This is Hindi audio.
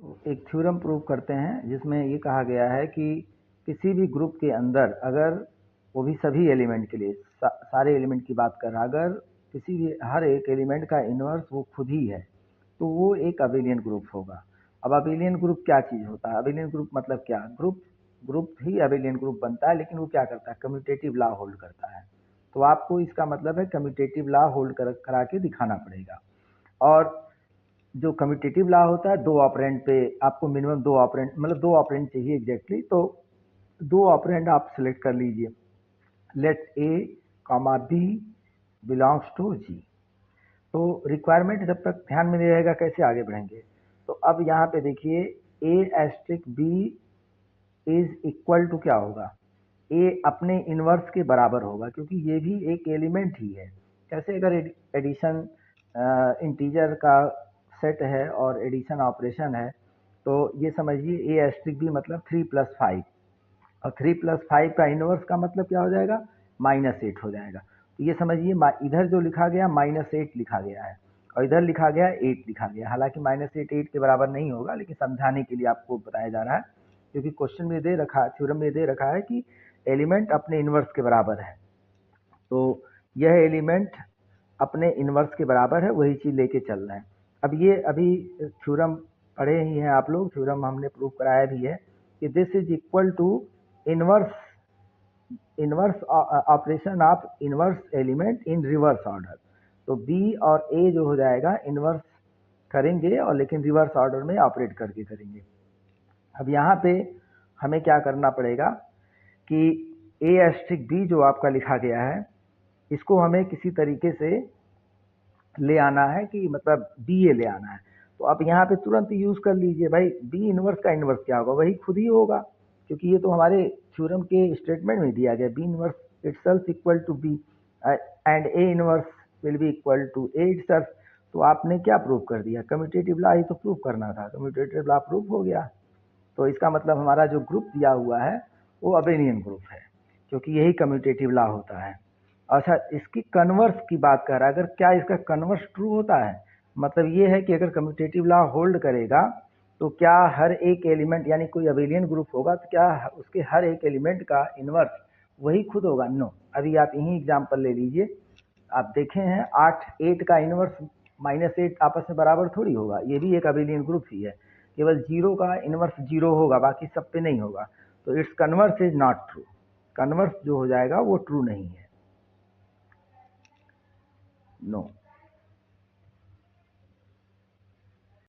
एक थ्योरम प्रूव करते हैं जिसमें ये कहा गया है कि किसी भी ग्रुप के अंदर अगर वो भी सभी एलिमेंट के लिए सारे एलिमेंट की बात कर रहा, अगर किसी भी हर एक एलिमेंट का इन्वर्स वो खुद ही है तो वो एक अबेलियन ग्रुप होगा। अब अबेलियन ग्रुप क्या चीज़ होता है? अबेलियन ग्रुप मतलब क्या? ग्रुप ही अबेलियन ग्रुप बनता है, लेकिन वो क्या करता है? कम्यूटेटिव लॉ होल्ड करता है। तो आपको इसका मतलब है कम्यूटेटिव लॉ होल्ड करा के दिखाना पड़ेगा। और जो कम्यूटेटिव लॉ होता है, दो ऑपरेंड पे आपको मिनिमम दो ऑपरेंड, मतलब दो ऑपरेंड चाहिए एग्जैक्टली, तो दो ऑपरेंड आप सिलेक्ट कर लीजिए। Let A comma B belongs to G. तो रिक्वायरमेंट जब तक ध्यान में नहीं रहेगा कैसे आगे बढ़ेंगे? तो अब यहाँ पे देखिए A asterisk B is equal to क्या होगा? ए अपने इनवर्स के बराबर होगा, क्योंकि ये भी एक एलिमेंट ही है। कैसे? अगर एडिशन इंटीजर का सेट है और एडिशन ऑपरेशन है, तो ये समझिए ए एस्ट्रिक बी मतलब 3+5, और 3+5 का इनवर्स का मतलब क्या हो जाएगा? -8 हो जाएगा। तो ये समझिए इधर जो लिखा गया -8 लिखा गया है, और इधर लिखा गया 8 लिखा गया। हालांकि -8 8 के बराबर नहीं होगा, लेकिन समझाने के लिए आपको बताया जा रहा है, क्योंकि क्वेश्चन में दे रखा है, थ्योरम में दे रखा है कि एलिमेंट अपने इनवर्स के बराबर है। तो यह एलिमेंट अपने इनवर्स के बराबर है, वही चीज़ लेके चल रहे हैं। अब ये अभी थ्योरम पढ़े ही हैं आप लोग, थ्योरम हमने प्रूव कराया भी है कि this is equal to inverse operation of inverse element in reverse order. तो बी और ए जो हो जाएगा इनवर्स करेंगे, और लेकिन रिवर्स ऑर्डर में ऑपरेट करके करेंगे। अब यहाँ पे हमें क्या करना पड़ेगा कि ए एस्ट्रिक बी जो आपका लिखा गया है, इसको हमें किसी तरीके से ले आना है, कि मतलब बी ए ले आना है। तो आप यहाँ पे तुरंत यूज कर लीजिए भाई, बी इनवर्स का इनवर्स क्या होगा? वही खुद ही होगा, क्योंकि ये तो हमारे थ्योरम के स्टेटमेंट में दिया गया, B inverse itself equal to B and A inverse will be equal to A itself. तो आपने क्या प्रूव कर दिया? कम्यूटेटिव लॉ ही तो प्रूव करना था, कम्यूटेटिव लॉ प्रूव हो गया। तो इसका मतलब हमारा जो ग्रुप दिया हुआ है वो अबेलियन ग्रुप है, क्योंकि यही कम्यूटेटिव लॉ होता है। अच्छा, इसकी कन्वर्स की बात कर रहा है, अगर क्या इसका कन्वर्स ट्रू होता है? मतलब ये है कि अगर कम्यूटेटिव लॉ होल्ड करेगा तो क्या हर एक एलिमेंट, यानी कोई अबेलियन ग्रुप होगा तो क्या उसके हर एक एलिमेंट का इनवर्स वही खुद होगा? नो। अभी आप यही एग्जांपल ले लीजिए, आप देखे हैं 8 का इनवर्स -8 आपस में बराबर थोड़ी होगा, ये भी एक अबेलियन ग्रुप ही है। केवल 0 का इनवर्स 0 होगा, बाकी सब पे नहीं होगा। तो it's converse is not true, converse जो हो जाएगा वो ट्रू नहीं है। नो।